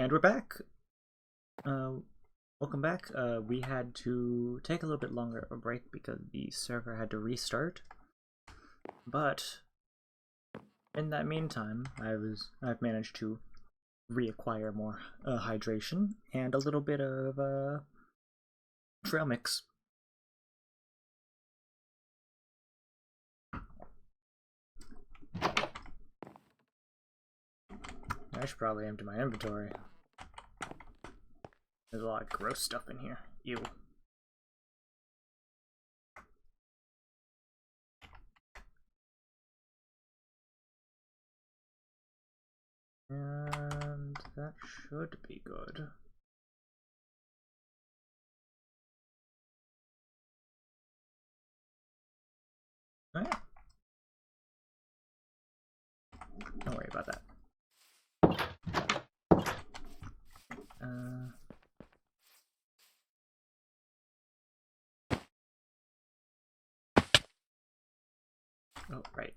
And we're back. Welcome back. We had to take a little bit longer of a break because the server had to restart. But in that meantime, I've managed to reacquire more hydration and a little bit of trail mix. I should probably empty my inventory. There's a lot of gross stuff in here. Ew. And that should be good. Oh yeah. Don't worry about that. Oh, right.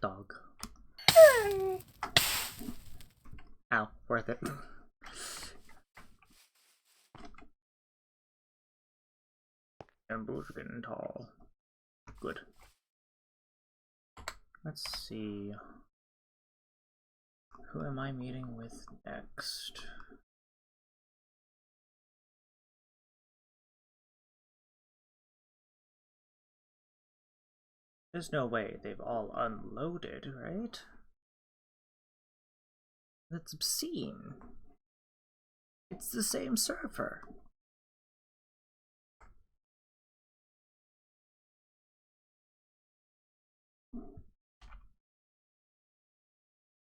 Dog. Ow, worth it. Bamboo's getting tall. Good. Let's see. Who am I meeting with next? There's no way they've all unloaded, right? That's obscene. It's the same server.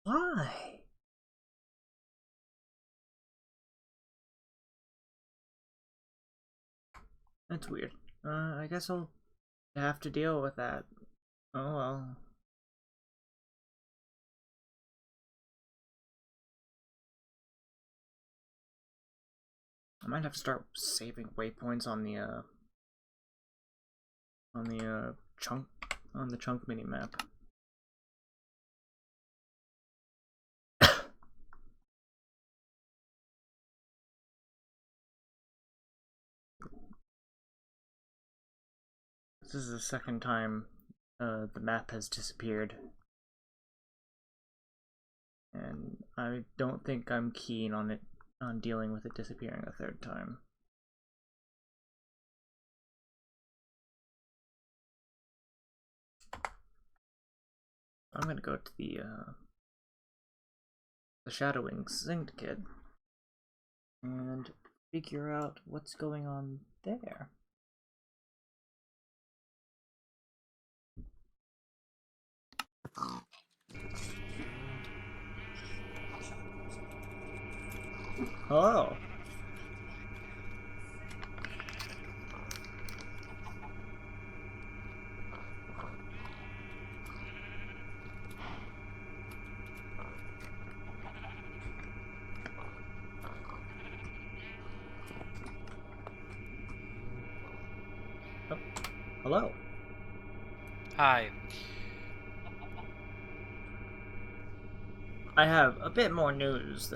Why? That's weird. I guess I'll have to deal with that. Oh well. I might have to start saving waypoints on the chunk mini map. This is the second time the map has disappeared. And I don't think I'm keen on dealing with it disappearing a third time. I'm gonna go to the Shadow Wings Syndicate and figure out what's going on there. Hello. Oh, hello. Hi. I have a bit more news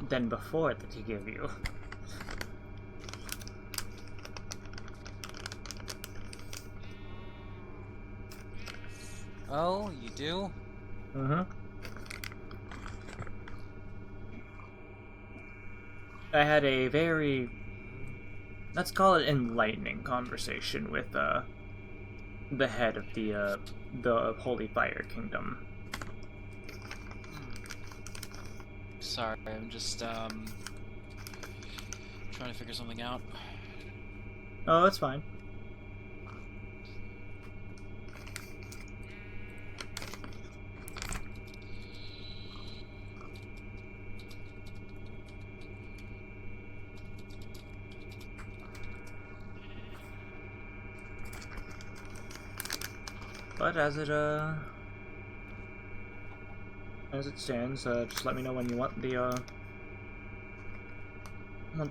than before to give you. Oh, you do? Mm-hmm. I had a very, let's call it enlightening conversation with the head of the Holy Fire Kingdom. Sorry, I'm just trying to figure something out. Oh, that's fine. But as it stands, just let me know when you want the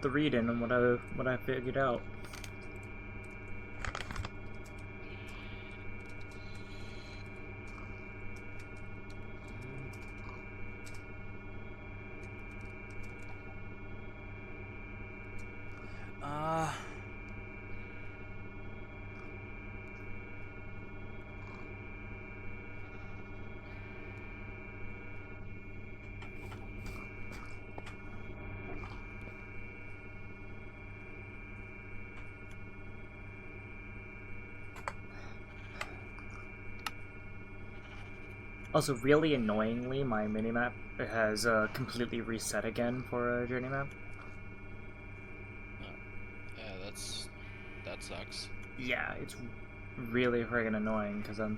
read-in on what I figured out. Also, really annoyingly, my minimap has completely reset again for a journey map. Yeah, that sucks. Yeah, it's really friggin' annoying because I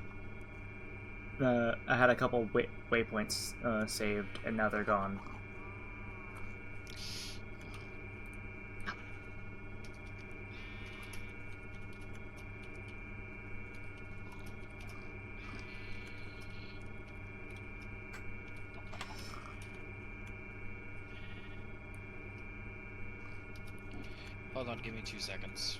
had a couple waypoints saved and now they're gone. Hold on, give me 2 seconds.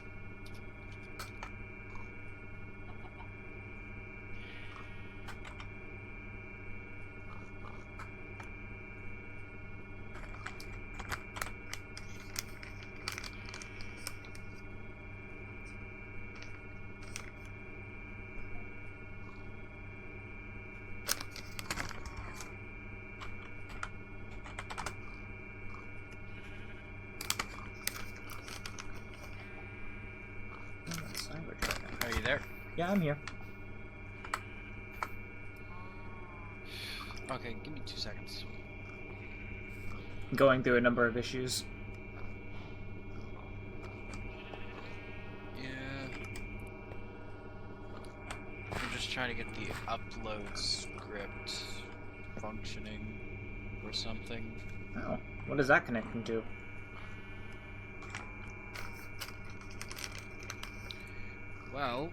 Are you there? Yeah, I'm here. Okay, give me 2 seconds. Going through a number of issues. Yeah. I'm just trying to get the upload script functioning or something. Oh, what is that connecting to? Well,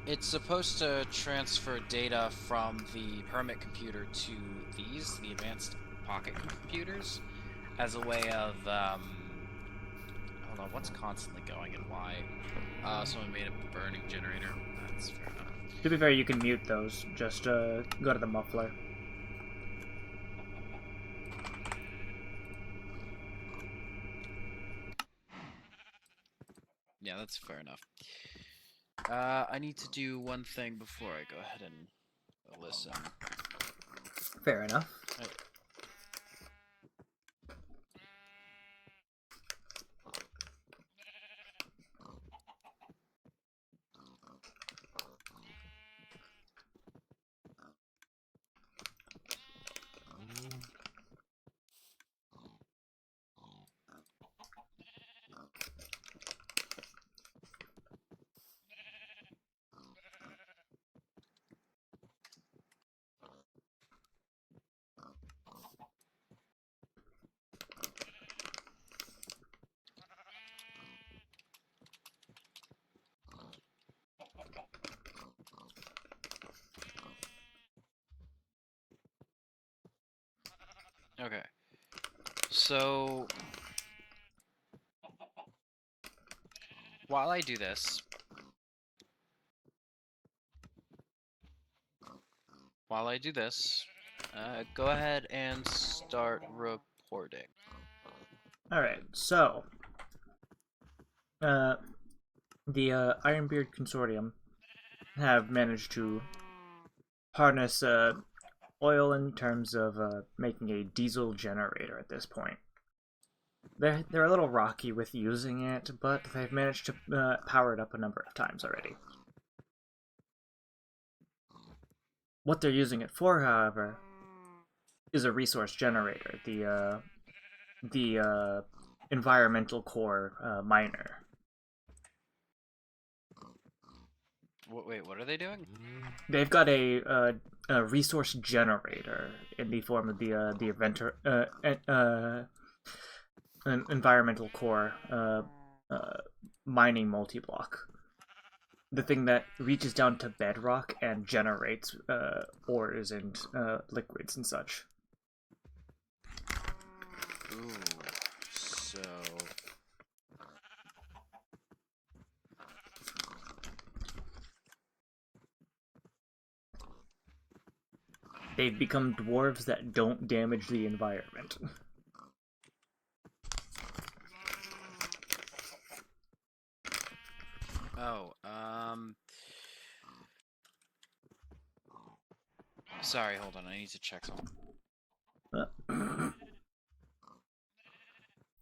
it's supposed to transfer data from the permit computer to the advanced pocket computers, as a way of, hold on, what's constantly going and why? Someone made a burning generator. That's fair enough. To be fair, you can mute those. Just go to the muffler. Yeah, that's fair enough. I need to do one thing before I go ahead and listen. Fair enough. Okay. So, while I do this, go ahead and start reporting. Alright, so the Ironbeard Consortium have managed to harness oil in terms of making a diesel generator at this point. They're a little rocky with using it, but they've managed to power it up a number of times already. What they're using it for, however, is a resource generator, the environmental core miner. Wait, what are they doing? They've got a resource generator in the form of an environmental core mining multi-block. The thing that reaches down to bedrock and generates ores and liquids and such. Ooh, so they've become dwarves that don't damage the environment. Oh, sorry, hold on, I need to check something.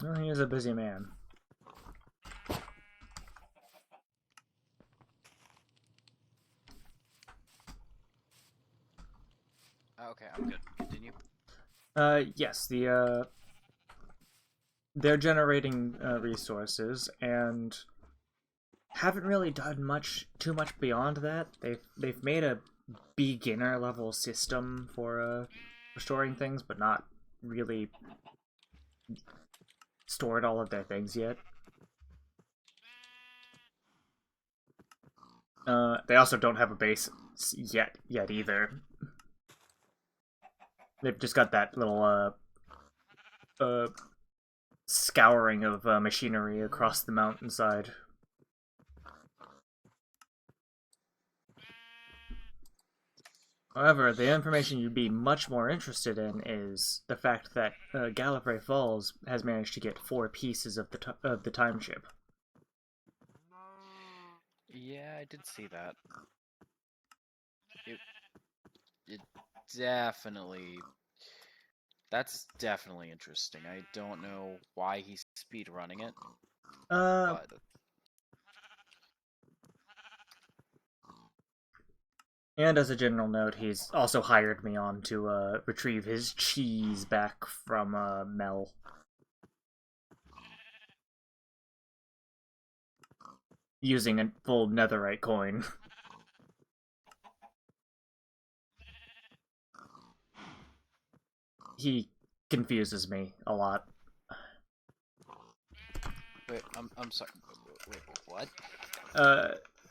Well, he is a busy man. Okay, I'm good. Continue. Yes, they're generating resources and haven't really done too much beyond that. They've made a beginner level system for storing things, but not really stored all of their things yet. They also don't have a base yet either. They've just got that little scouring of machinery across the mountainside. However, the information you'd be much more interested in is the fact that Gallifrey Falls has managed to get 4 pieces of the time ship. Yeah, I did see that. It definitely... That's definitely interesting. I don't know why he's speedrunning it. But... And as a general note, he's also hired me on to retrieve his cheese back from Mel. Using a full netherite coin. He confuses me a lot. Wait, I'm sorry. Wait, what?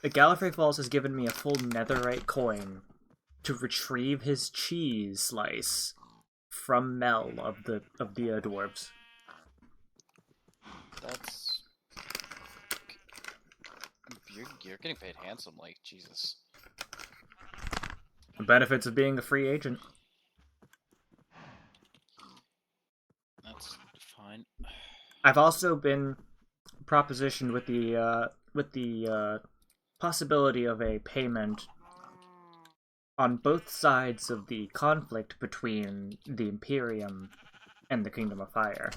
Gallifrey Falls has given me a full netherite coin to retrieve his cheese slice from Mel of the dwarves. That's... You're getting paid handsomely, Jesus. The benefits of being a free agent. That's fine. I've also been propositioned with the possibility of a payment on both sides of the conflict between the Imperium and the Kingdom of Fire.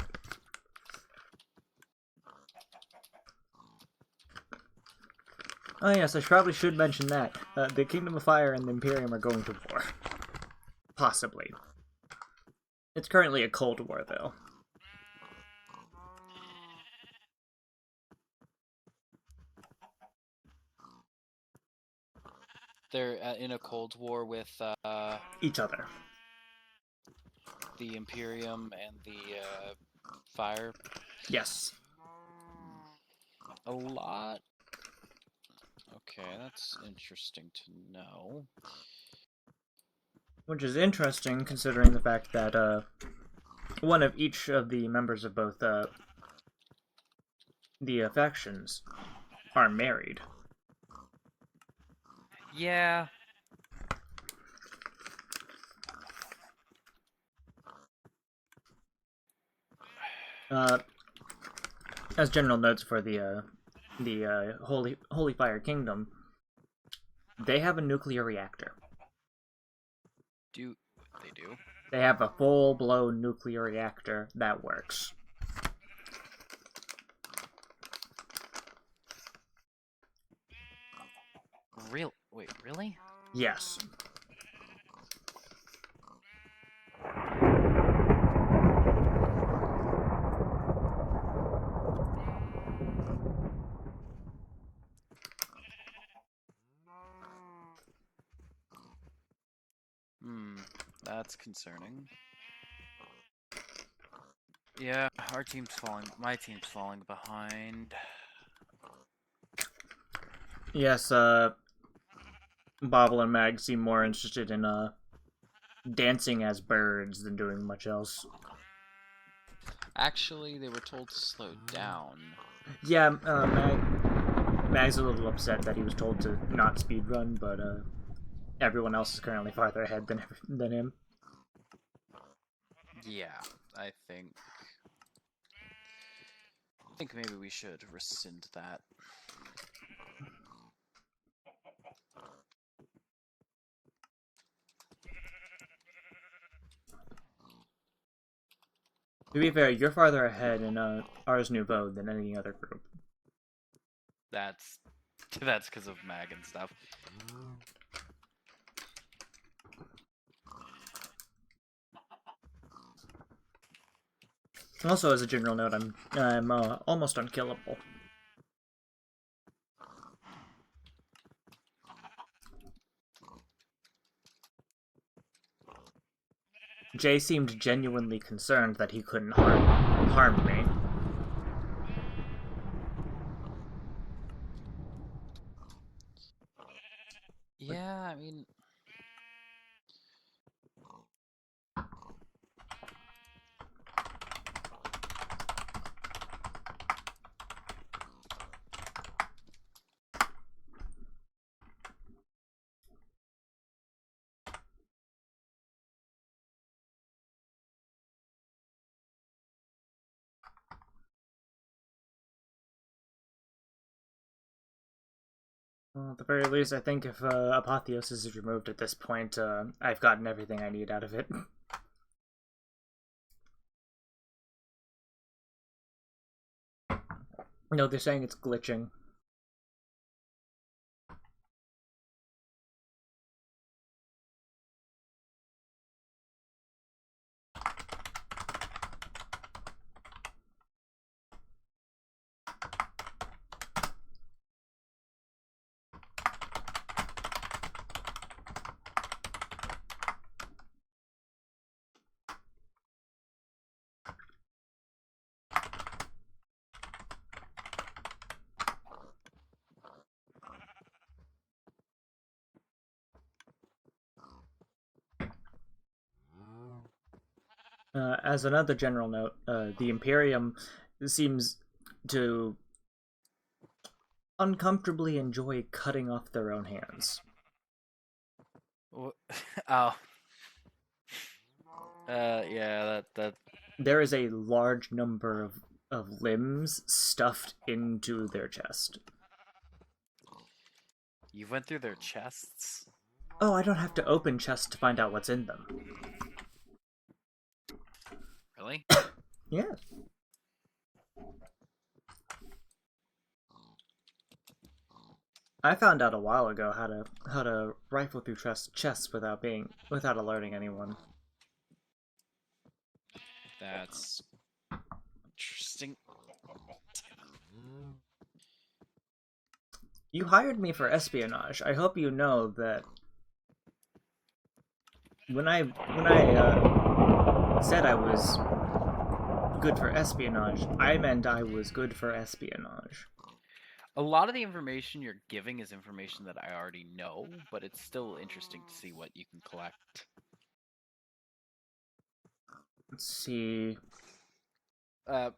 Oh yes, I probably should mention that. The Kingdom of Fire and the Imperium are going to war. Possibly. It's currently a Cold War, though. They're in a Cold War with each other. The Imperium and the Fire? Yes. A lot? Okay, that's interesting to know. Which is interesting, considering the fact that one of each of the members of both the factions are married. Yeah. As general notes for the Holy Fire Kingdom, they have a nuclear reactor. Do they do? They have a full-blown nuclear reactor that works. Wait, really? Yes. That's concerning. Yeah, my team's falling behind. Yes, Bobble and Mag seem more interested in dancing as birds than doing much else. Actually, they were told to slow down. Yeah, Mag's a little upset that he was told to not speedrun, but everyone else is currently farther ahead than him. Yeah, I think maybe we should rescind that. To be fair, you're farther ahead in Ars Nouveau than any other group. That's because of Mag and stuff. Also, as a general note, I'm almost unkillable. Jay seemed genuinely concerned that he couldn't harm me. Yeah, I mean... Well, at the very least, I think if Apotheosis is removed at this point, I've gotten everything I need out of it. No, they're saying it's glitching. As another general note, the Imperium seems to uncomfortably enjoy cutting off their own hands. Oh. Yeah, that... There is a large number of limbs stuffed into their chest. You went through their chests? Oh, I don't have to open chests to find out what's in them. Really? Yeah. I found out a while ago how to rifle through chests without alerting anyone. That's interesting. You hired me for espionage. I hope you know that when I said I was good for espionage, I meant I was good for espionage. A lot of the information you're giving is information that I already know, but it's still interesting to see what you can collect. Let's see. Yeah.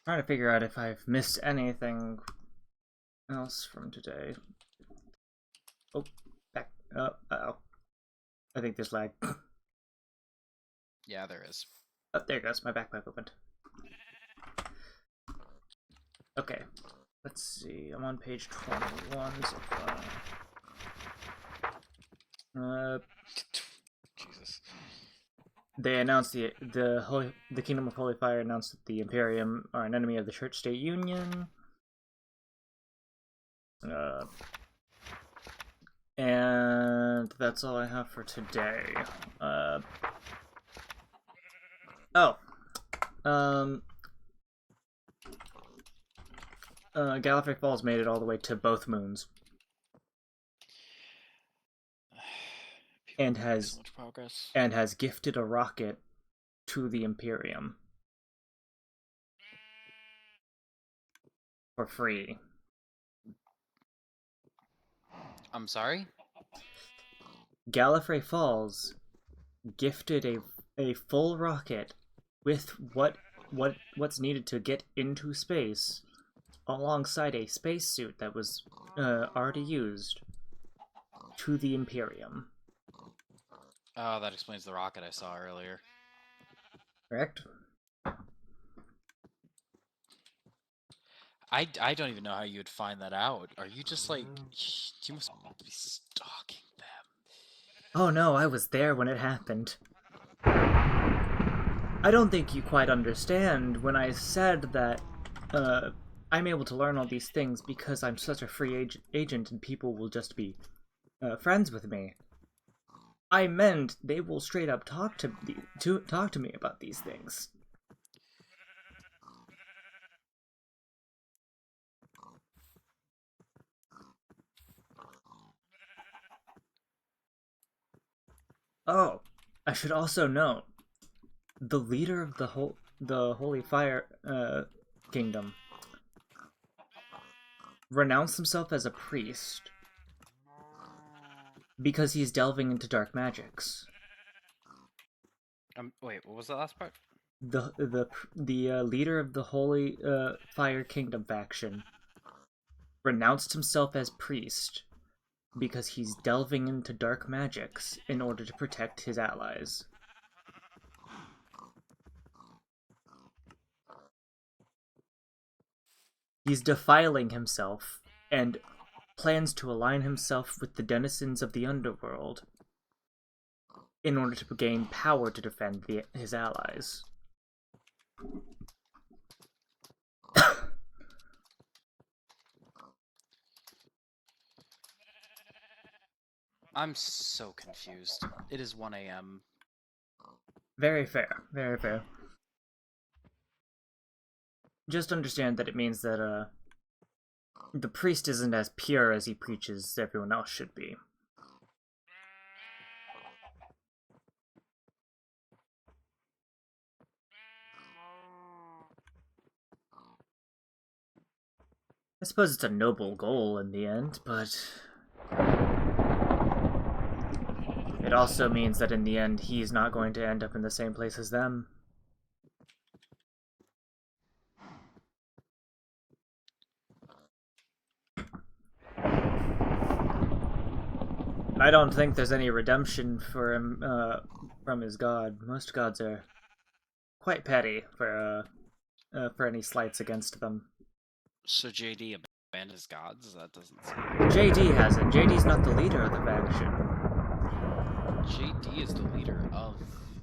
Trying to figure out if I've missed anything else from today. Oh, back up. Uh-oh. I think there's lag. Yeah, there is. Oh, there it goes. My backpack opened. Okay. Let's see. I'm on page 21 so far. Jesus. They announced the Kingdom of Holy Fire announced that the Imperium are an enemy of the Church-State Union. And that's all I have for today. Gallifrey Falls made it all the way to both moons. And has so much progress. And has gifted a rocket to the Imperium for free. I'm sorry? Gallifrey Falls gifted a full rocket with what's needed to get into space, alongside a spacesuit that was already used to the Imperium. Oh, that explains the rocket I saw earlier. Correct? I don't even know how you would find that out. Are you just like... You must be stalking them. Oh no, I was there when it happened. I don't think you quite understand when I said that I'm able to learn all these things because I'm such a free agent and people will just be friends with me. I meant they will straight up talk to me about these things. Oh, I should also note, the leader of the Holy Fire Kingdom renounced himself as a priest because he's delving into dark magics. Wait, what was the last part? The leader of the Holy Fire Kingdom faction renounced himself as priest because he's delving into dark magics in order to protect his allies. He's defiling himself and plans to align himself with the denizens of the underworld in order to gain power to defend his allies. I'm so confused. It is 1 a.m. Very fair, very fair. Just understand that it means that the priest isn't as pure as he preaches everyone else should be. I suppose it's a noble goal in the end, but it also means that in the end he's not going to end up in the same place as them. I don't think there's any redemption for him from his god. Most gods are quite petty for any slights against them. So JD abandoned his gods? That doesn't seem... JD hasn't. JD's not the leader of the faction. JD is the leader of...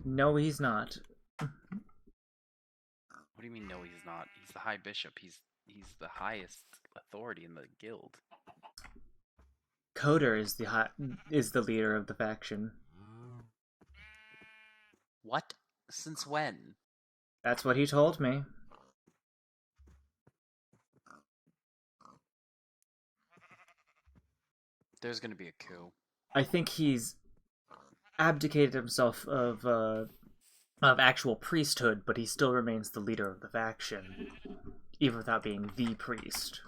No, he's not. What do you mean, no, he's not? He's the High Bishop. He's the highest authority in the guild. Coder is the leader of the faction. What? Since when? That's what he told me. There's gonna be a coup. I think he's abdicated himself of actual priesthood, but he still remains the leader of the faction, even without being the priest.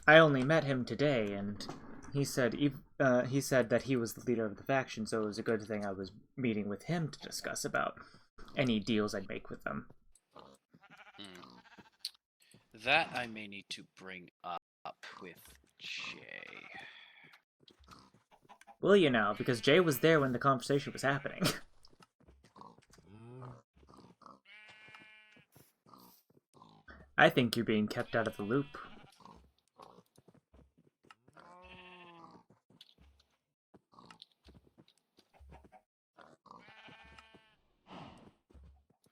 I only met him today, and he said that he was the leader of the faction, so it was a good thing I was meeting with him to discuss about any deals I'd make with them. That I may need to bring up with Jay. Will you now? Because Jay was there when the conversation was happening. I think you're being kept out of the loop.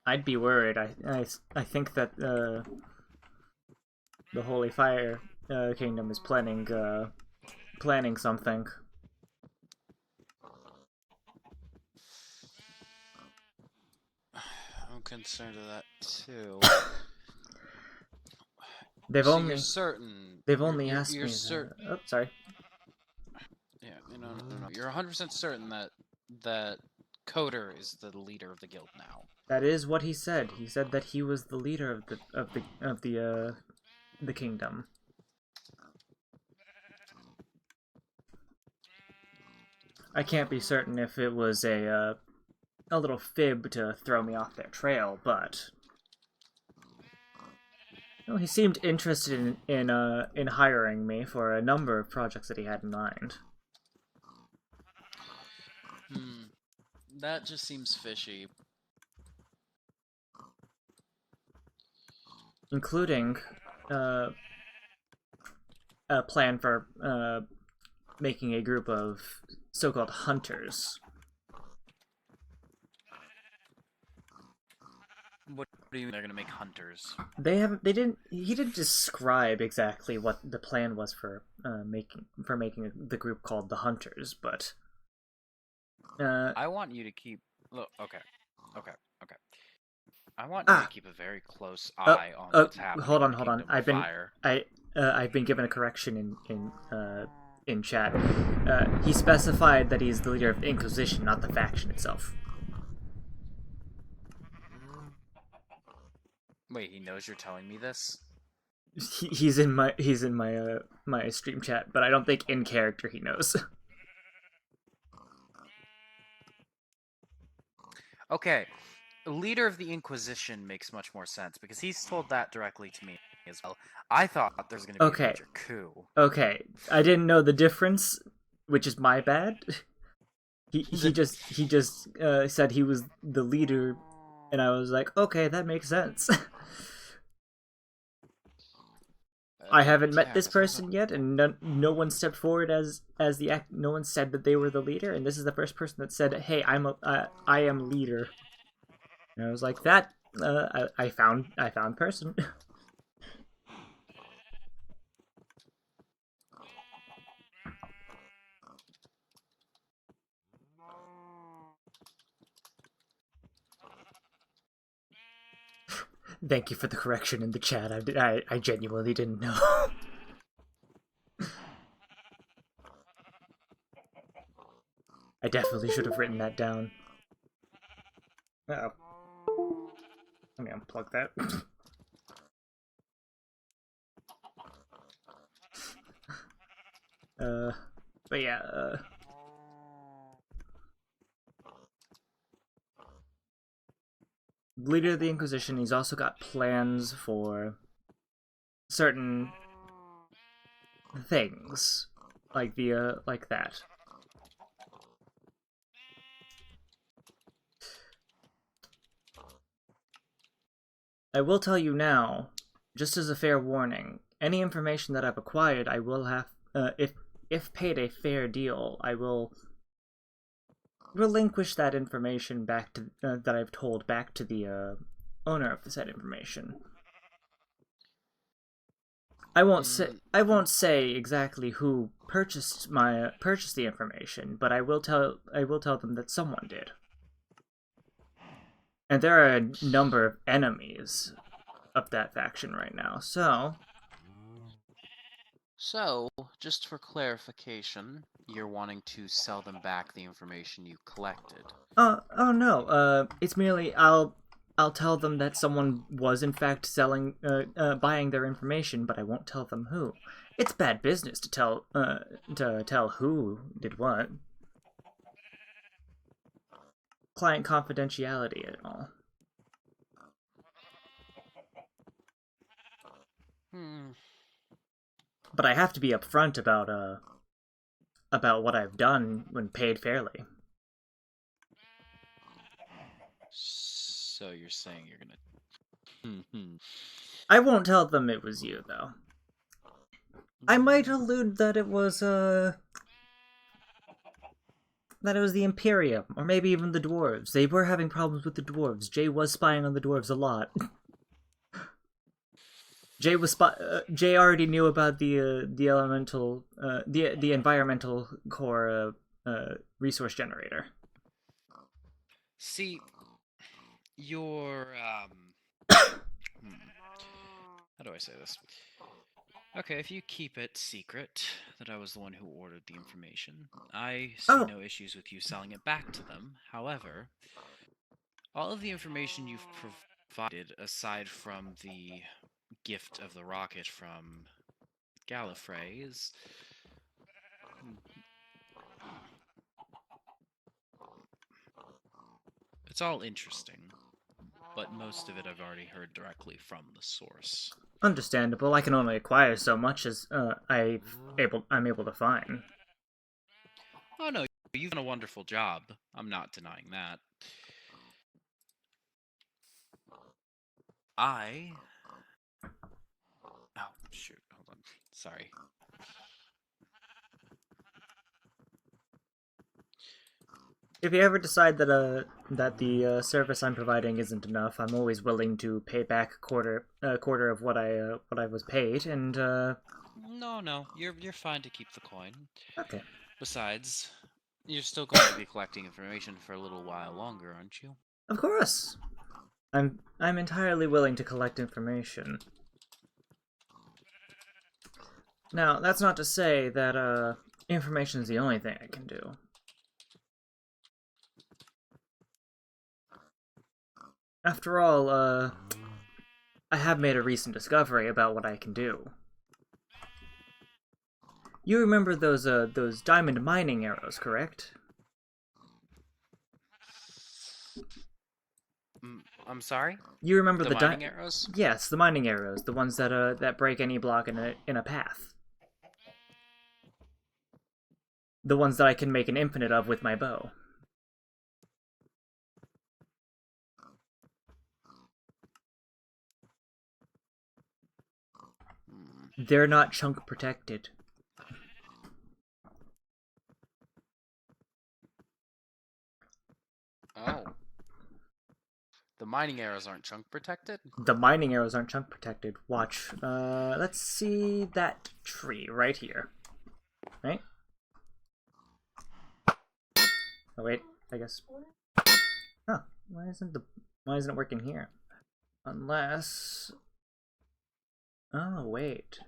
I'd be worried. I think that the Holy Fire Kingdom is planning something. I'm concerned of that too. They've so only you're certain. They've only you're, asked you're me. Certain. Oh, sorry. Yeah, no. You're 100% certain that Coder is the leader of the guild now. That is what he said. He said that he was the leader of the kingdom. I can't be certain if it was a little fib to throw me off their trail, but he seemed interested in hiring me for a number of projects that he had in mind. That just seems fishy. Including a plan for making a group of so-called hunters. What do you mean they're gonna make hunters? He didn't describe exactly what the plan was for making the group called the Hunters, but I want you to keep look. Okay. I want you to keep a very close eye on what's happening. Hold on. in Kingdom of I've been given a correction in chat. He specified that he's the leader of the Inquisition, not the faction itself. Wait, he knows you're telling me this? He's in my my stream chat, but I don't think in character he knows. Okay, leader of the Inquisition makes much more sense because he's told that directly to me as well. I thought there's going to be a major coup. Okay, I didn't know the difference, which is my bad. He just said he was the leader, and I was like, okay, that makes sense. I haven't met this person yet, and no one stepped forward as no one said that they were the leader, and this is the first person that said, "Hey, I am leader." And I was like, "That I found person." Thank you for the correction in the chat. I genuinely didn't know. I definitely should have written that down. Uh-oh. Let me unplug that. But yeah, leader of the Inquisition, he's also got plans for certain things. Like like that. I will tell you now, just as a fair warning, any information that I've acquired, I will have, if paid a fair deal, I will relinquish that information back to that I've told back to the owner of the said information. I won't say exactly who purchased the information, but I will tell them that someone did. And there are a number of enemies of that faction right now, so... So, just for clarification, you're wanting to sell them back the information you collected? Oh no, it's merely I'll tell them that someone was in fact buying their information, but I won't tell them who. It's bad business to tell who did what. Client confidentiality and all. But I have to be upfront about what I've done when paid fairly. So you're saying you're gonna... I won't tell them it was you, though. I might allude that it was the Imperium, or maybe even the dwarves. They were having problems with the dwarves. Jay was spying on the dwarves a lot. Jay already knew about the elemental, the environmental core resource generator. See, your how do I say this? Okay, if you keep it secret that I was the one who ordered the information, I see no issues with you selling it back to them. However, all of the information you've provided, aside from the gift of the rocket from Gallifrey, is It's all interesting, but most of it I've already heard directly from the source. Understandable. I can only acquire so much as I'm able to find. Oh no, you've done a wonderful job. I'm not denying that. I... Oh, shoot. Hold on. Sorry. If you ever decide that the service I'm providing isn't enough, I'm always willing to pay back a quarter of what I was paid, and No, you're fine to keep the coin. okay. Besides, you're still going to be collecting information for a little while longer, aren't you? Of course. I'm entirely willing to collect information. Now, that's not to say that information is the only thing I can do. After all, I have made a recent discovery about what I can do. You remember those diamond mining arrows, correct? I'm sorry? You remember The mining arrows? Yes, the mining arrows, the ones that break any block in a path. The ones that I can make an infinite of with my bow. They're not chunk protected. Oh. The mining arrows aren't chunk protected? The mining arrows aren't chunk protected. Watch. Let's see that tree right here. Right? Oh wait, I guess. Huh? Why isn't it working here? Unless. Oh wait.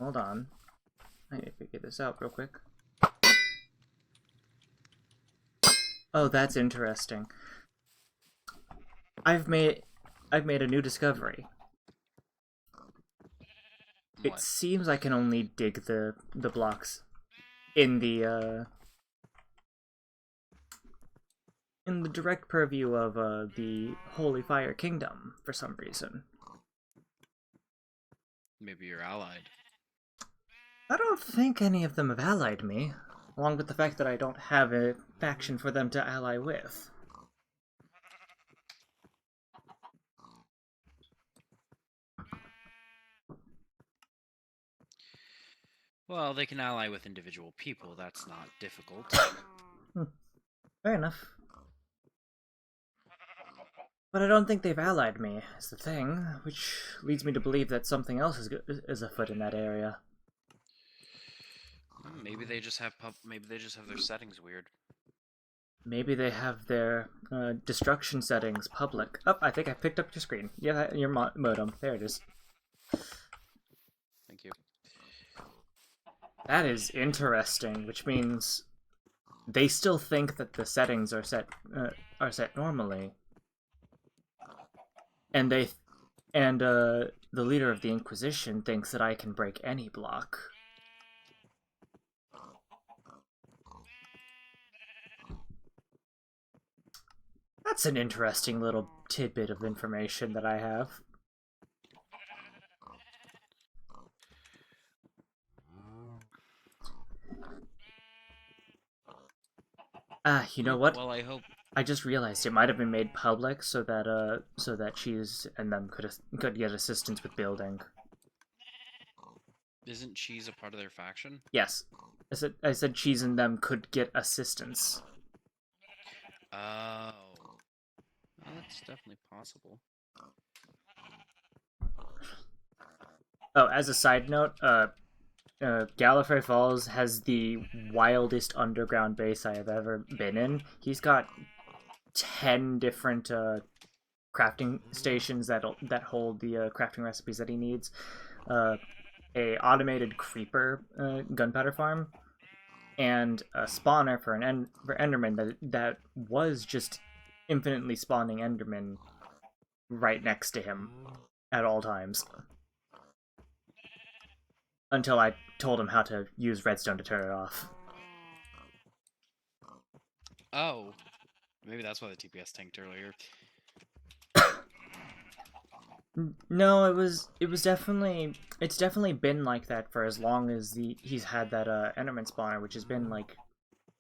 Hold on. I need to figure this out real quick. Oh, that's interesting. I've made a new discovery. What? It seems I can only dig the blocks in the direct purview of the Holy Fire Kingdom for some reason. Maybe you're allied. I don't think any of them have allied me, along with the fact that I don't have a faction for them to ally with. Well, they can ally with individual people. That's not difficult. Fair enough. But I don't think they've allied me, is the thing, which leads me to believe that something else is afoot in that area. Maybe they just have their settings weird. Maybe they have their destruction settings public. Oh, I think I picked up your screen. Yeah, your modem. There it is. Thank you. That is interesting, which means they still think that the settings are set normally, and the leader of the Inquisition thinks that I can break any block. That's an interesting little tidbit of information that I have. You know what? Well, I hope. I just realized it might have been made public so that Cheese and them could get assistance with building. Isn't Cheese a part of their faction? Yes, I said Cheese and them could get assistance. Oh, well, that's definitely possible. Oh, as a side note, Gallifrey Falls has the wildest underground base I have ever been in. He's got 10 different crafting stations that hold the crafting recipes that he needs. A automated creeper gunpowder farm, and a spawner for Enderman that was just infinitely spawning Enderman right next to him at all times. Until I told him how to use redstone to turn it off. Oh, maybe that's why the TPS tanked earlier. No, it was definitely it's definitely been like that for as long as he's had that Enderman spawner, which has been like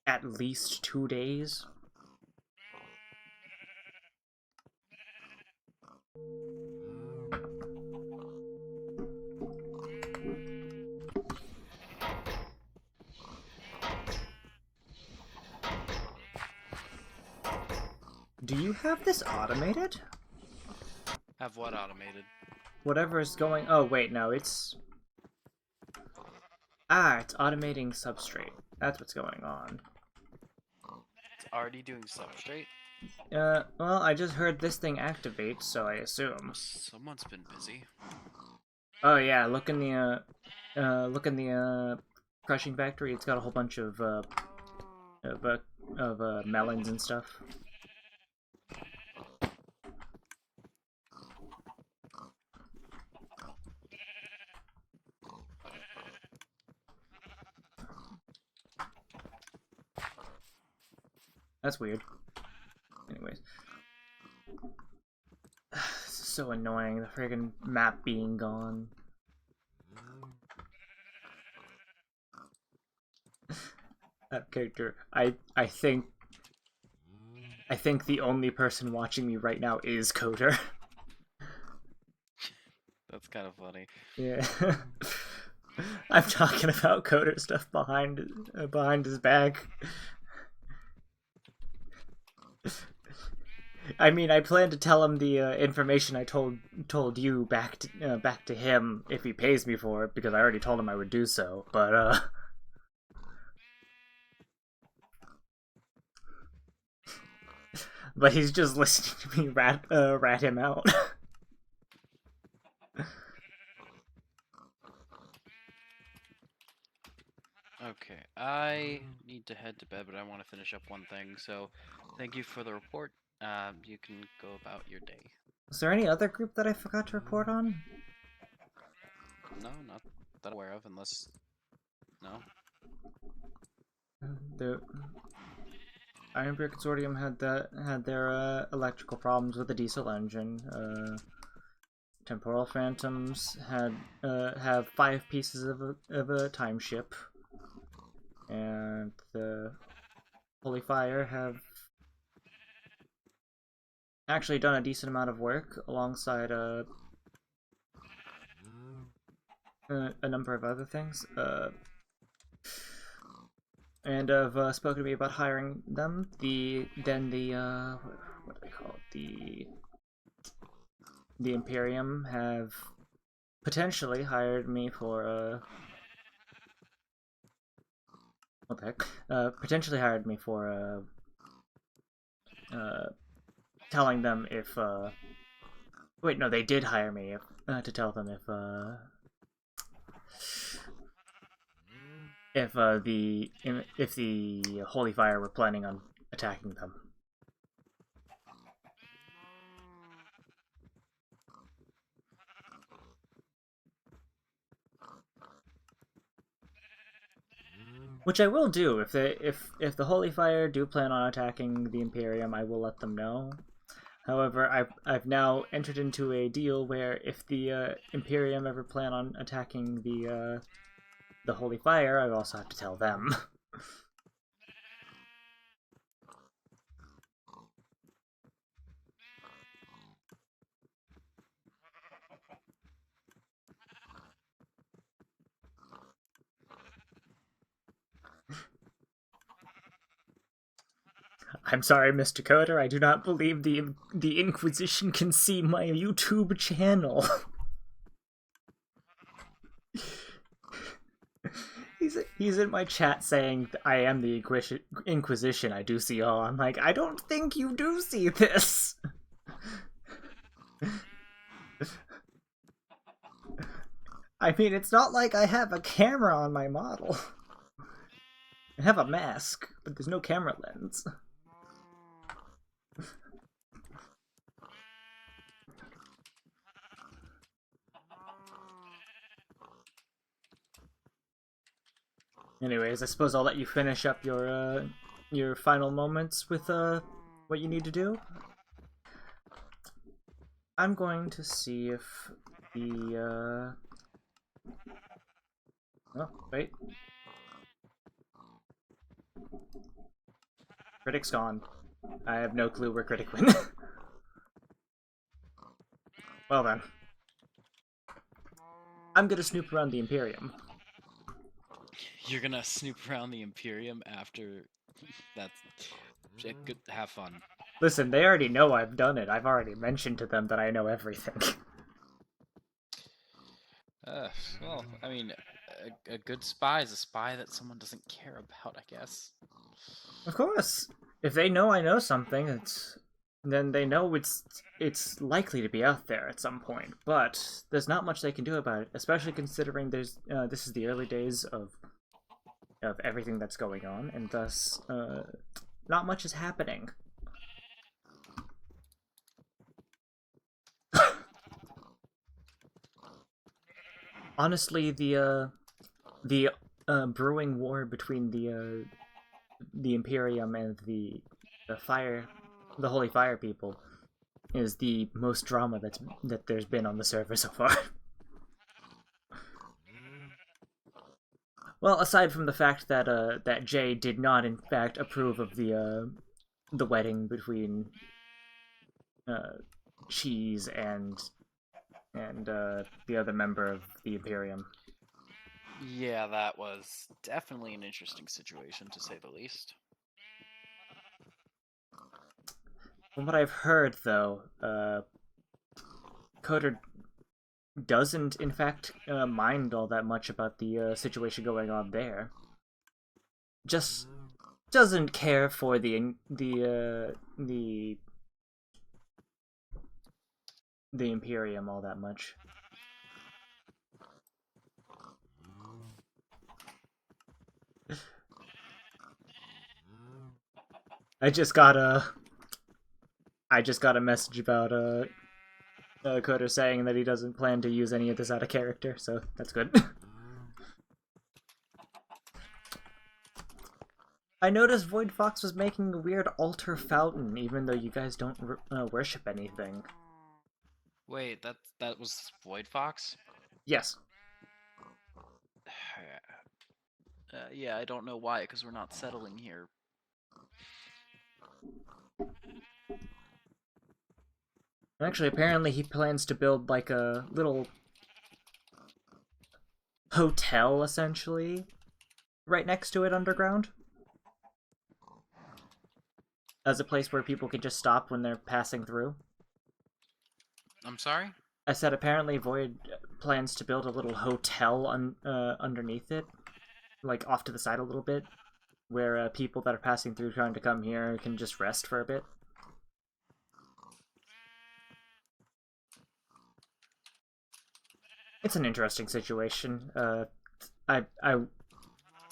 at least 2 days. Do you have this automated? Have what automated? Whatever is going... Oh, wait, no, it's... Ah, it's automating substrate. That's what's going on. It's already doing substrate? Well, I just heard this thing activate, so I assume. Someone's been busy. Oh, yeah, look in the crushing factory. It's got a whole bunch of melons and stuff. That's weird. Anyways. This is so annoying, the friggin' map being gone. That character, I think the only person watching me right now is Coder. That's kind of funny. Yeah. I'm talking about Coder stuff behind his back. I mean, I plan to tell him the information I told you back to him if he pays me for it, because I already told him I would do so. But but he's just listening to me rat him out. Okay, I need to head to bed, but I want to finish up one thing, so thank you for the report. You can go about your day. Is there any other group that I forgot to report on? No, not that I'm aware of, unless... No? The Ironbeard Consortium had their electrical problems with the diesel engine. Temporal Phantoms have 5 pieces of a time ship, and the Holy Fire have actually done a decent amount of work alongside a number of other things. And have spoken to me about hiring them. What do they call it? The Imperium have potentially hired me for what the heck? Potentially hired me for telling them if wait, no, they did hire me to tell them if the Holy Fire were planning on attacking them. Which I will do. If the Holy Fire do plan on attacking the Imperium, I will let them know. However, I've now entered into a deal where if the Imperium ever plan on attacking the Holy Fire, I also have to tell them. I'm sorry, Mr. Coder, I do not believe the Inquisition can see my YouTube channel. He's in my chat saying I am the Inquisition, I do see all. I'm like, I don't think you do see this. I mean, it's not like I have a camera on my model. I have a mask, but there's no camera lens. Anyways, I suppose I'll let you finish up your your final moments with what you need to do. I'm going to see if the oh, wait. Critic's gone. I have no clue where Critic went. Well then. I'm gonna snoop around the Imperium. You're gonna snoop around the Imperium after... That's... Good, have fun. Listen, they already know I've done it. I've already mentioned to them that I know everything. Well, I mean, a good spy is a spy that someone doesn't care about, I guess. Of course. If they know I know something, then they know it's likely to be out there at some point. But there's not much they can do about it, especially considering this is the early days of everything that's going on, and thus not much is happening. Honestly, the brewing war between the Imperium and the Holy Fire people is the most drama that there's been on the server so far. Well, aside from the fact that that Jay did not, in fact, approve of the wedding between Cheese and the other member of the Imperium. Yeah, that was definitely an interesting situation, to say the least. From what I've heard, though, Coder doesn't, in fact, mind all that much about the situation going on there. Just doesn't care for the Imperium all that much. I just got a message about Coder saying that he doesn't plan to use any of this out of character, so that's good. I noticed Void Fox was making a weird altar fountain, even though you guys don't worship anything. Wait, that was Void Fox? Yes. Yeah, I don't know why, because we're not settling here. Actually, apparently he plans to build like a little hotel, essentially, right next to it underground. As a place where people can just stop when they're passing through. I'm sorry? I said apparently Void plans to build a little hotel underneath it, like off to the side a little bit, where people that are passing through trying to come here can just rest for a bit. It's an interesting situation. I'm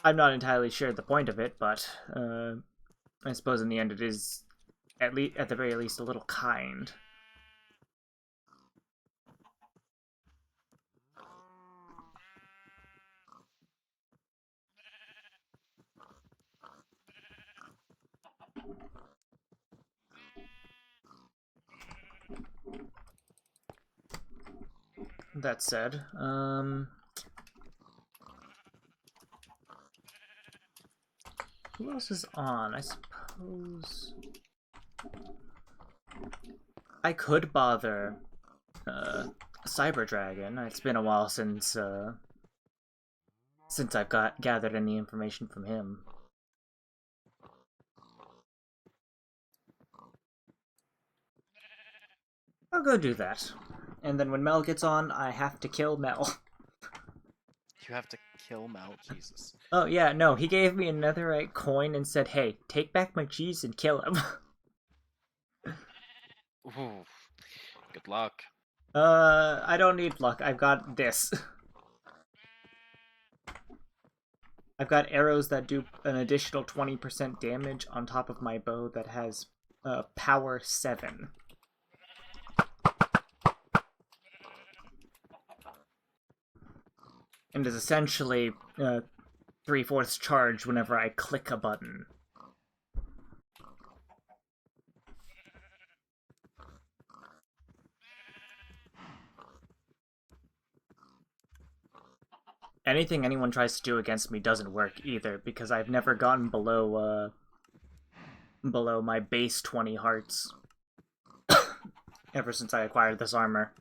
not entirely sure the point of it, but I suppose in the end it is at the very least a little kind. That said, who else is on? I suppose I could bother Cyber Dragon. It's been a while since I've gathered any information from him. I'll go do that. And then when Mel gets on, I have to kill Mel. You have to kill Mel? Jesus. Oh yeah, no, he gave me a netherite coin and said, hey, take back my cheese and kill him. Ooh, good luck. I don't need luck, I've got this. I've got arrows that do an additional 20% damage on top of my bow that has power 7. And is essentially 3/4 charge whenever I click a button. anything anyone tries to do against me doesn't work either, because I've never gotten below my base 20 hearts ever since I acquired this armor.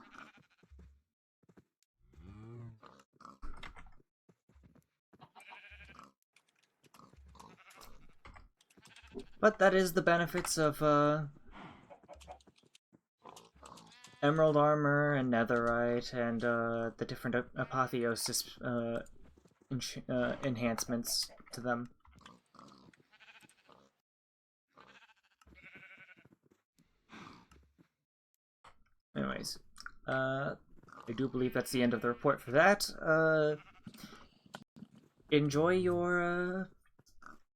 But that is the benefits of emerald armor and netherite and the different apotheosis enhancements to them. Anyways, I do believe that's the end of the report for that.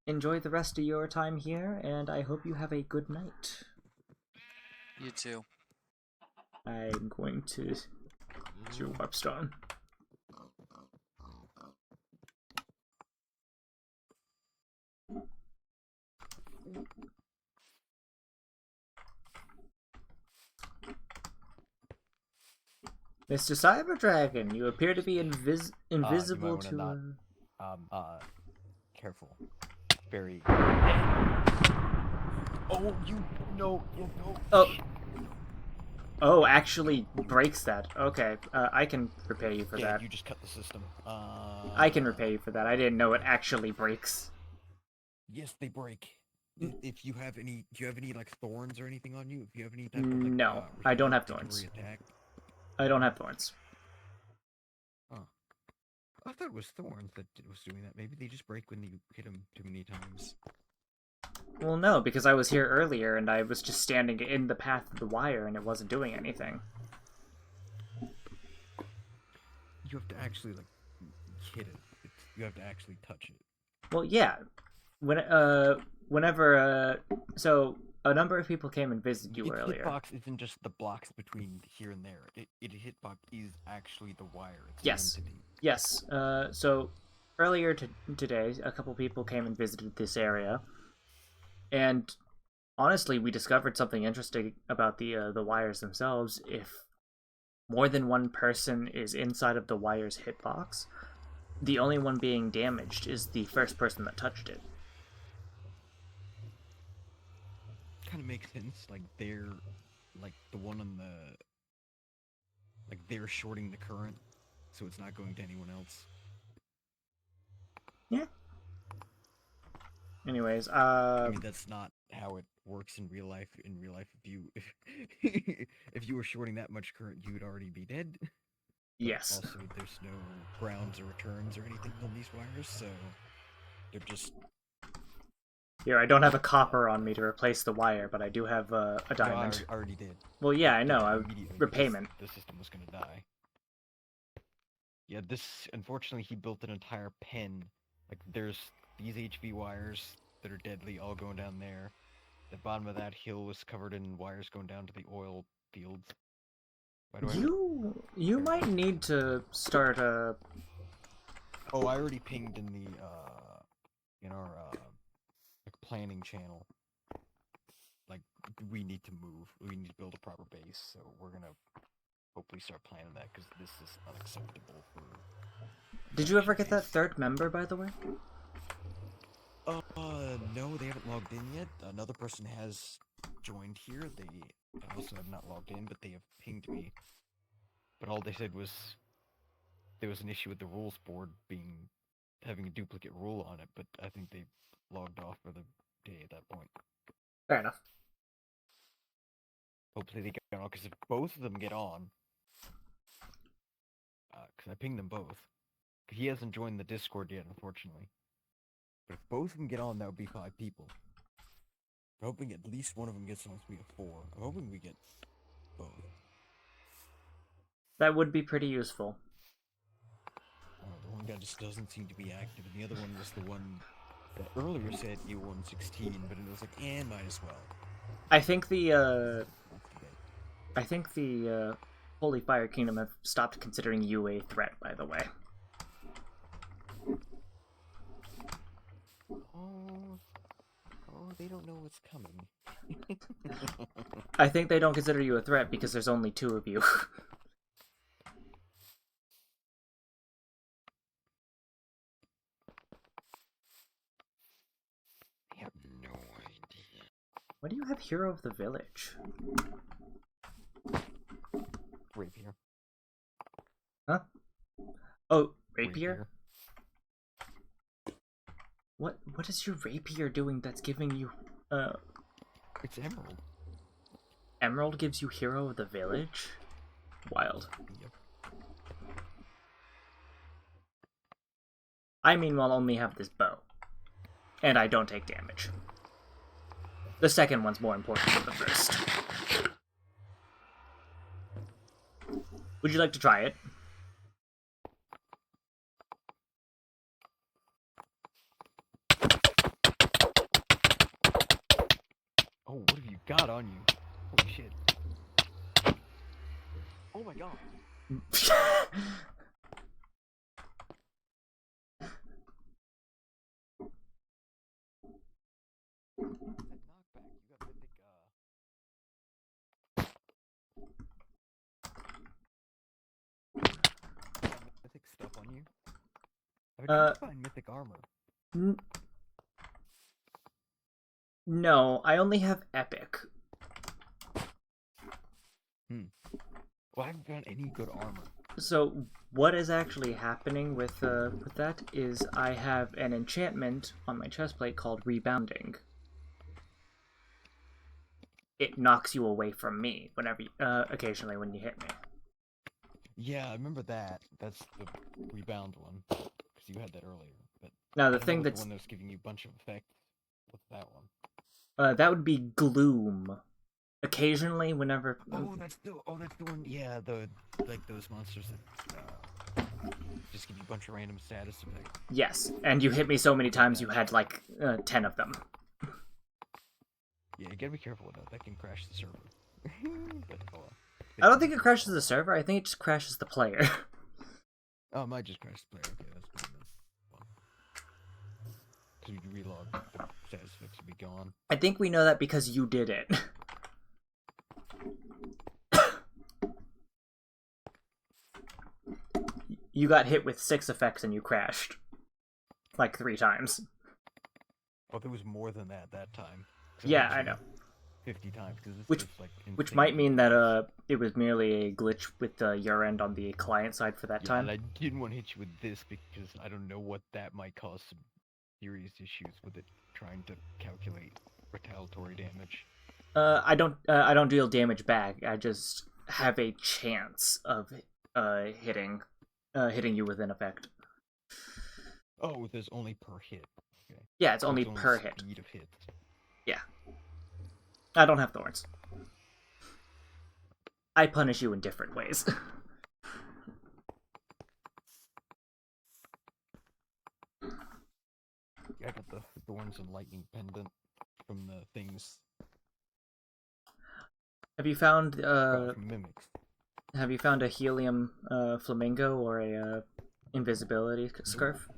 Enjoy the rest of your time here, and I hope you have a good night. You too. I'm going to do Warpstone. Mr. Cyber Dragon, you appear to be invisible to. Careful. Very. Oh, you no. Oh, actually breaks that. Okay, I can repay you for that. You just cut the system. I can repay you for that. I didn't know it actually breaks. Yes, they break. If you have any, do you have any like thorns or anything on you? If you have any type of no, I don't have thorns. I don't have thorns. Oh, I thought it was thorns that was doing that. Maybe they just break when you hit them too many times. Well, no, because I was here earlier and I was just standing in the path of the wire and it wasn't doing anything. You have to actually like hit it. You have to actually touch it. Well, yeah. So a number of people came and visited you earlier. Hitbox isn't just the blocks between here and there. Hitbox is actually the wire. It's yes. an entity. Yes. So earlier today, a couple people came and visited this area, and honestly, we discovered something interesting about the wires themselves. If more than one person is inside of the wire's hitbox, the only one being damaged is the first person that touched it. Kind of makes sense. Like they're like the one on the they're shorting the current, so it's not going to anyone else. Yeah. Anyways, I mean that's not how it works in real life. In real life, if you were shorting that much current, you would already be dead. But yes. Also, there's no grounds or returns or anything on these wires, so they're just. Here, I don't have a copper on me to replace the wire, but I do have a diamond. No, I already did. Well, yeah, I know. Repayment. The system was gonna die. Yeah, unfortunately, he built an entire pen. Like, there's these HV wires that are deadly all going down there. The bottom of that hill was covered in wires going down to the oil fields. You might need to start a. Oh, I already pinged in the in our planning channel. Like, we need to move. We need to build a proper base, so we're gonna hopefully start planning that, because this is unacceptable for... Did you ever get that third member, by the way? No, they haven't logged in yet. Another person has joined here. They also have not logged in, but they have pinged me. But all they said was there was an issue with the rules board having a duplicate rule on it, but I think they logged off for the day at that point. Fair enough. Hopefully they get on, because if both of them get on, because I pinged them both. He hasn't joined the Discord yet, unfortunately. But if both of them get on, that would be 5 people. I'm hoping at least one of them gets on, so we get 4. I'm hoping we get both. That would be pretty useful. The one guy just doesn't seem to be active, and the other one was the one that earlier said E116, but it was like, might as well. I think the Holy Fire Kingdom have stopped considering you a threat, by the way. Oh, they don't know what's coming. I think they don't consider you a threat because there's only 2 of you. Why do you have Hero of the Village? Rapier. Huh? Oh, rapier? What is your rapier doing that's giving you It's emerald. Emerald gives you Hero of the Village? Wild. Yep. I meanwhile only have this bow. And I don't take damage. The second one's more important than the first. Would you like to try it? Oh, what have you got on you? Holy shit. Oh my god. That knockback, you got mythic stuff on you? I would try to find mythic armor. No, I only have epic. Well, I haven't found any good armor. So what is actually happening with that is I have an enchantment on my chestplate called Rebounding. It knocks you away from me whenever occasionally when you hit me. Yeah, I remember that. That's the rebound one. Because you had that earlier. But Now I the don't thing know what that's the one that's giving you a bunch of effects. What's that one? that would be Gloom. Occasionally, whenever. Oh, that's the one. Yeah, like those monsters that just give you a bunch of random status effects. Yes, and you hit me so many times you had like 10 of them. Yeah, you gotta be careful with that. That can crash the server. But, I don't think it crashes the server. I think it just crashes the player. Oh, it might just crash the player. Okay, that's pretty nice. Because you relog, the status effects would be gone. I think we know that because you did it. You got hit with 6 effects and you crashed. Like 3 times. Oh, there was more than that time. Yeah, I know. 50 times. Which might mean that it was merely a glitch with your end on the client side for that yeah, time. And I didn't want to hit you with this because I don't know what that might cause some serious issues with it trying to calculate retaliatory damage. I don't deal damage back. I just have a chance of hitting you with an effect. Oh, there's only per hit. Okay. Yeah, it's So only per hit. Speed of hits. Yeah. I don't have thorns. I punish you in different ways. Yeah, I got the thorns and lightning pendant from the things. Have you found mimics. Have you found a helium flamingo or a invisibility scarf?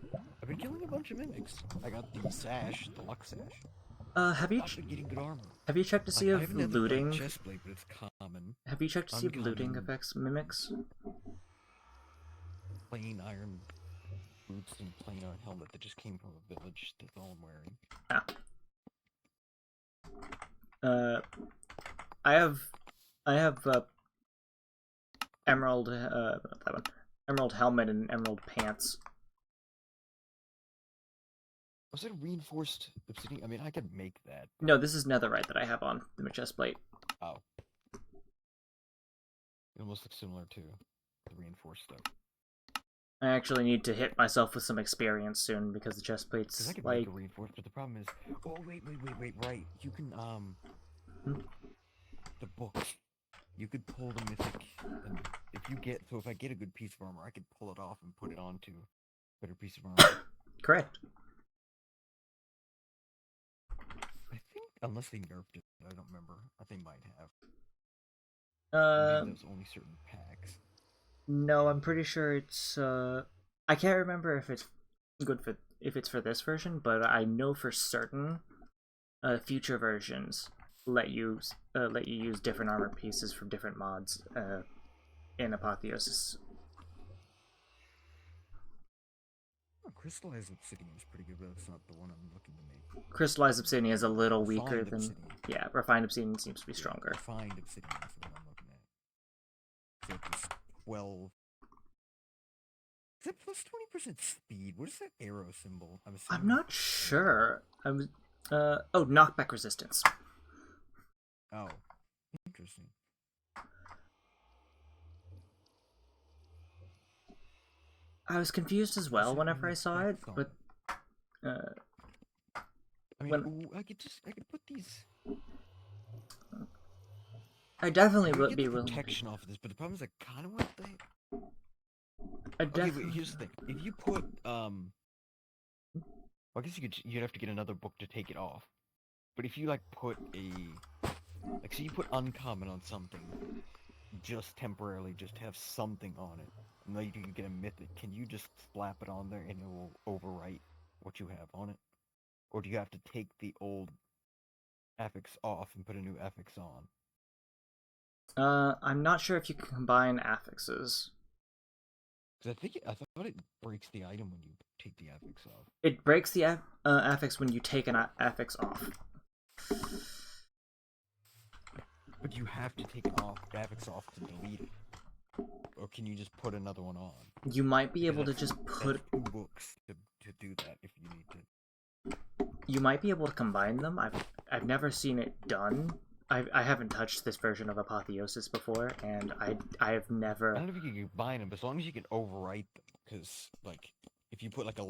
I've been killing a bunch of mimics. I got the sash, the luck sash. Have you I've been getting good armor. have you checked to see I if haven't had looting? the chest plate, but it's common. Have you checked to see if looting Uncommon. affects mimics? Plain iron boots and plain iron helmet that just came from a village. That's all I'm wearing. I have emerald not that one. Emerald helmet and emerald pants. Was it reinforced obsidian? I mean, I could make that. No, this is netherite that I have on the chest plate. Oh. It almost looks similar to the reinforced stuff. I actually need to hit myself with some experience soon because the chest Because plate's I could like. make a reinforced, but the problem is... Oh, wait, right. You can, the books. You could pull the mythic, and if I get a good piece of armor, I could pull it off and put it onto a better piece of armor. Correct. I think, unless they nerfed it, I don't remember. I think might have. Maybe there's only certain packs. No, I'm pretty sure it's I can't remember if it's for this version, but I know for certain future versions let you use different armor pieces from different mods in Apotheosis. Oh, crystallized obsidian is pretty good, but that's not the one I'm looking to make. Crystallized obsidian is a little weaker Refined than... obsidian. Yeah, refined obsidian seems to be stronger. Refined obsidian is the one I'm looking at. So it's 12. Is that plus 20% speed? What is that arrow symbol? I'm not sure. Oh, knockback resistance. Oh, interesting. I was confused as well whenever I saw it, but I mean, when I could put these. I definitely We would get be the willing. protection off of this, but the problem is I kind of want the. I Okay, definitely. wait. Here's the thing. If you put well, I guess you'd have to get another book to take it off. But if you like put so you put uncommon on something, just temporarily, just have something on it, and then you can get a mythic. Can you just slap it on there and it will overwrite what you have on it, or do you have to take the old affix off and put a new affix on? I'm not sure if you can combine affixes. Because I thought it breaks the item when you take the affix off. It breaks the affix when you take an affix off. But you have to take the affix off to delete it. Or can you just put another one on? You might be able to Because just put. that's 2 books to do that if you need to. You might be able to combine them. I've never seen it done. I haven't touched this version of Apotheosis before, and I have never. I don't know if you can combine them, but as long as you can overwrite them, because like if you put like a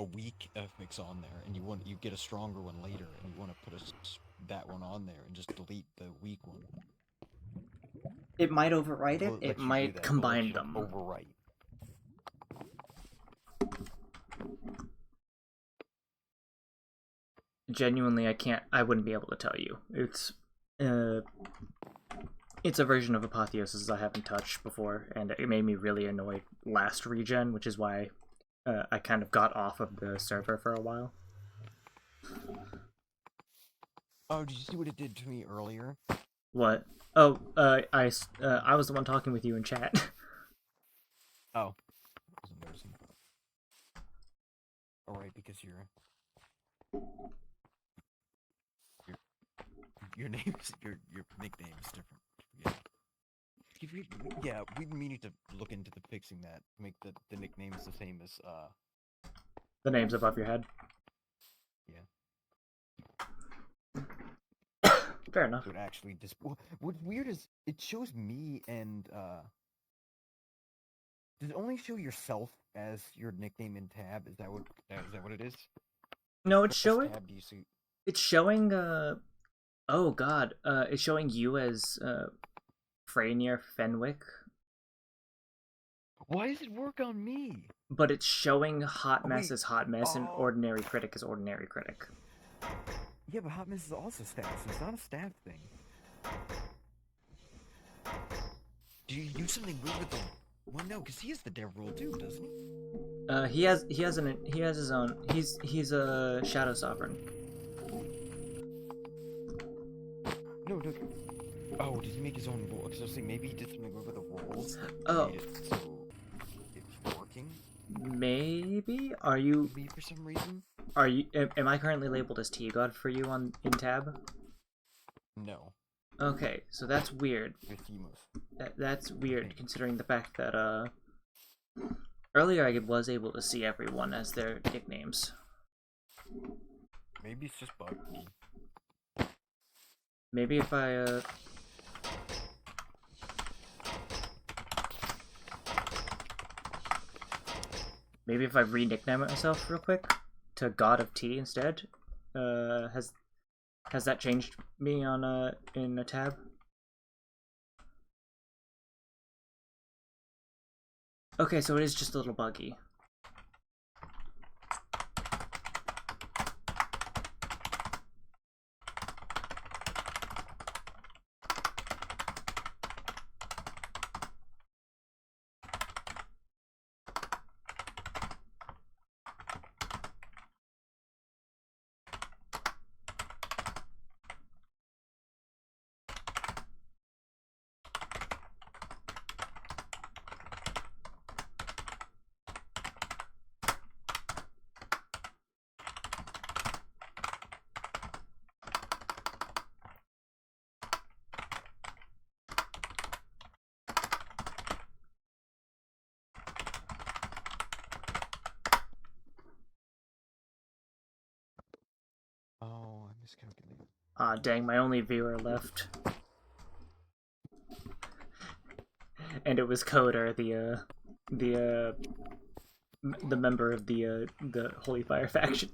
weak affix on there, and you get a stronger one later, and you want to put that one on there and just delete the weak one. It might overwrite it. It might combine them. Overwrite. Genuinely, I wouldn't be able to tell you. It's a version of Apotheosis I haven't touched before, and it made me really annoyed last regen, which is why I kind of got off of the server for a while. Oh, did you see what it did to me earlier? What? Oh, I was the one talking with you in chat. Oh. Wasn't noticing. Alright, because your name is your nickname is different. Yeah, we need to look into fixing that. Make the nicknames the same as The names above your head. Yeah. Fair enough. So it actually what's weird is it shows me and does it only show yourself as your nickname in tab? Is that what it is? No, it's showing. Tab do you see? It's showing. Oh God. It's showing you as Freynier Fenwick. Why does it work on me? But it's showing Hot Mess wait. as Hot Mess and Ordinary Critic as Ordinary Critic. Yeah, but Hot Mess is also staff, so it's not a staff thing. Do you use something weird with the? Well, no, because he has the dev rule too, doesn't he? He has his own. He's a Shadow Sovereign. No. Oh, did he make his own rule? Because I was saying maybe he did something weird with the rules. Oh. Made it so it's working. Maybe. Are you? Maybe for some reason. Are you? Am I currently labeled as T-God for you in tab? No. Okay, so that's weird. With Emos. That's weird considering the fact that earlier I was able to see everyone as their nicknames. Maybe it's just buggy. Maybe if I maybe if I re-nickname myself real quick to God of Tea instead. Has that changed me on in a tab? Okay, so it is just a little buggy. miscalculated. Ah, dang, my only viewer left. And it was Coder, the member of the Holy Fire faction.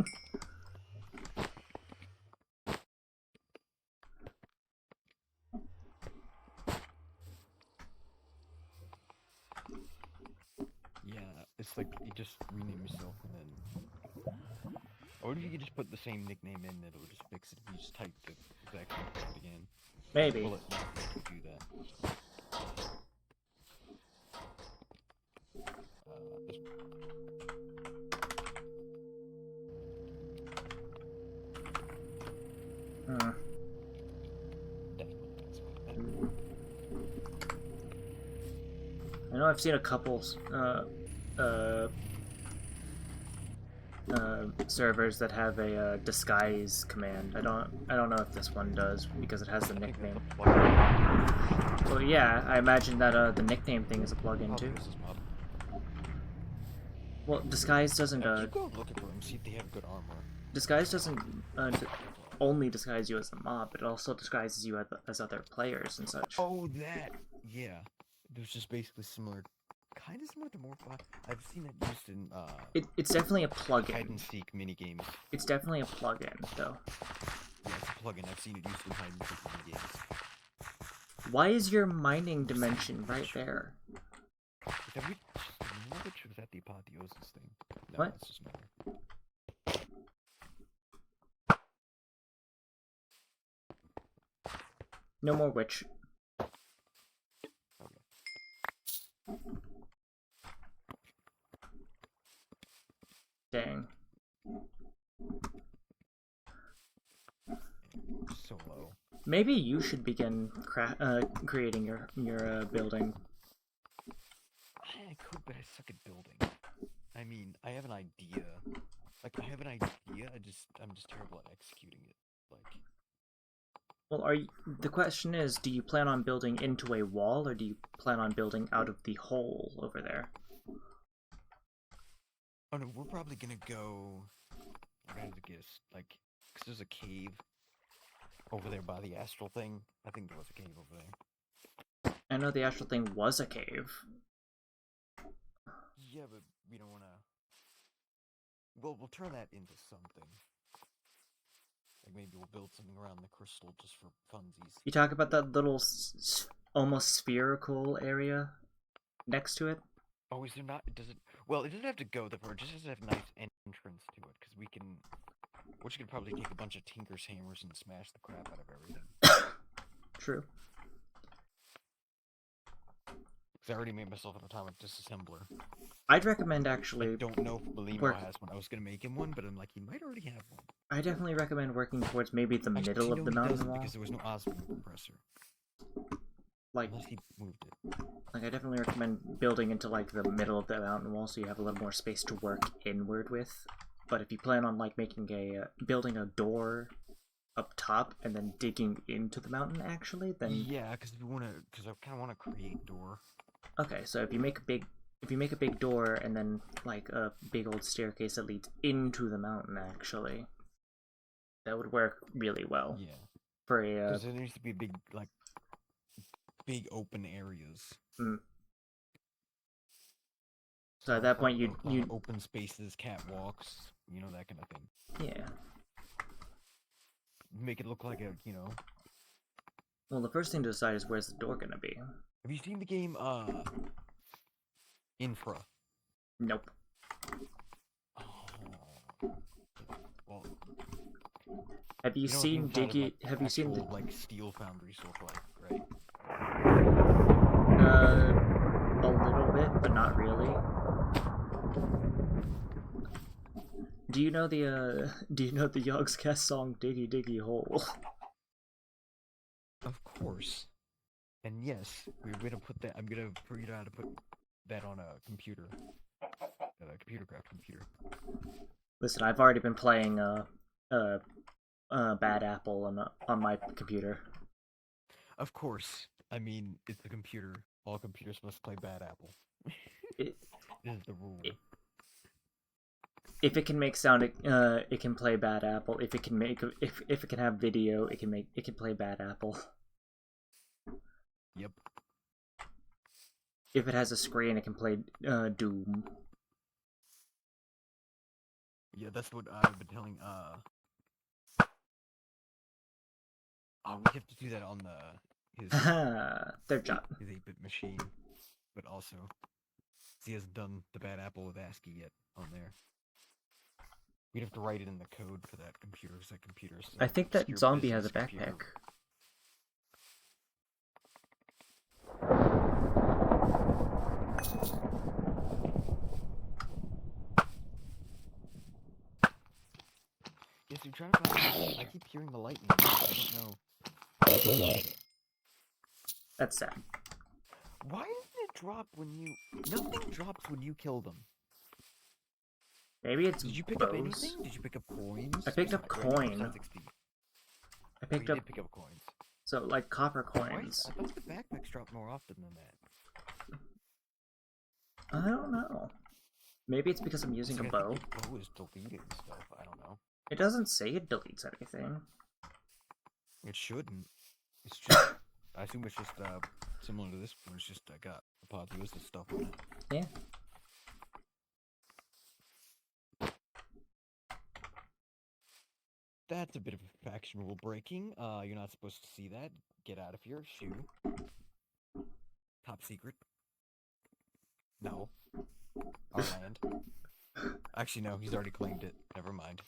Yeah, it's like you just rename yourself and then. Or if you could just put the same nickname in, it'll just fix it. If you just type the exact same code again. Maybe. Well, it might let you do that. This... I know I've seen a couple servers that have a disguise command. I don't know if this one does because it has the nickname. Well, yeah, I imagine that the nickname thing is a plugin too. Well, disguise doesn't. You go looking for them, see if they have good armor. Disguise doesn't only disguise you as a mob, but it also disguises you as other players and such. Oh, that! Yeah. It was just basically similar, kind of similar to Morph. I've seen it used in, It's definitely a plugin. hide-and-seek minigames. It's definitely a plugin, though. Yeah, it's a plugin. I've seen it used in hide-and-seek minigames. Why is your mining dimension right there? Is that which was that the apotheosis thing? No, What? That's just metal. No more witch. Dang. So low. Maybe you should begin creating your building. I could, but I suck at building. I mean, I have an idea. Like, I have an idea, I'm just terrible at executing it. Like... Well, the question is, do you plan on building into a wall, or do you plan on building out of the hole over there? Oh no, we're probably gonna go... I gotta guess, like, because there's a cave over there by the astral thing. I think there was a cave over there. I know the astral thing was a cave. Yeah, but we don't wanna... Well, we'll turn that into something. Like, maybe we'll build something around the crystal just for funsies. You talk about that little almost spherical area next to it? Oh, is there not? Does it? Well, it doesn't have to go there. It just has to have a nice entrance to it, because we can. Which could probably take a bunch of Tinker's hammers and smash the crap out of everything. True. Because I already made myself an atomic disassembler. I'd recommend actually. I don't know if Belimo has one. I was gonna make him one, but I'm like, he might already have one. I definitely recommend working towards maybe the middle of the mountain wall. Because there was no osmium compressor. Like, unless he moved it. Like, I definitely recommend building into, like, the middle of the mountain wall so you have a little more space to work inward with. But if you plan on, like, making building a door up top and then digging into the mountain, actually, then... Yeah, because I kind of want to create door. Okay, so if you make a big door and then, like, a big old staircase that leads into the mountain, actually, that would work really well. Yeah. For a... Because there needs to be big, like, big open areas. Mm. So at that point, you open spaces, catwalks, you know, that kind of thing. Yeah. Make it look like a, you know. Well, the first thing to decide is where's the door gonna be. Have you seen the game Infra? Nope. Oh. Well, have you seen Diggy? Like, have you seen the like Steel Foundry sort of like, right? A little bit, but not really. Do you know the Yogscast song "Diggy Diggy Hole"? Of course. And yes, we're gonna put that. I'm gonna figure out how to put that on a computer, a computer craft computer. Listen, I've already been playing Bad Apple on my computer. Of course. I mean, it's a computer. All computers must play Bad Apple. It is the rule. if it can make sound, it can play Bad Apple. If it can make, if it can have video, it can play Bad Apple. Yep. If it has a screen, it can play Doom. Yeah, that's what I've been telling. Oh, we have to do that on his Their job. his 8-bit machine, but also he hasn't done the Bad Apple with ASCII yet on there. We'd have to write it in the code for that computer, because that computer's I think that obscure zombie has a business computer. backpack. Yes, you're trying to find. I keep hearing the lightning. I don't know. That's sad. Why doesn't it drop when you? Nothing drops when you kill them. Maybe it's Did you pick bows. up anything? Did you pick up coins? I picked up coin. I picked you up did pick up coins. so like copper Why coins. I thought the backpacks drop more often than that. I don't know. Maybe it's because I'm using a I bow. think your bow is deleted and stuff. I don't know. It doesn't say it deletes anything. It shouldn't. It's just. I assume it's just similar to this one. It's just got Apotheosis stuff on it. Yeah. That's a bit of a faction rule breaking. You're not supposed to see that. Get out of here. Shoo. Top secret. No. Our land. Actually, no. He's already claimed it. Never mind.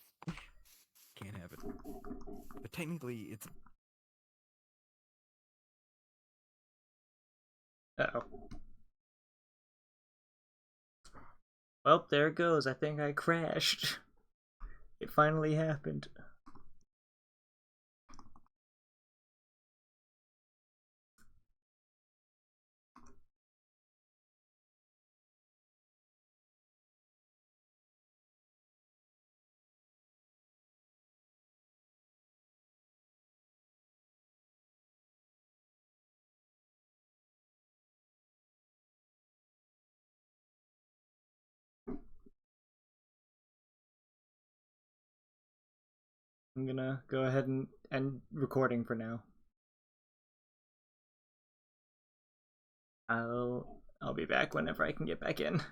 Can't have it. But technically, it's... Uh-oh. Well, there it goes. I think I crashed. It finally happened. I'm gonna go ahead and end recording for now. I'll be back whenever I can get back in.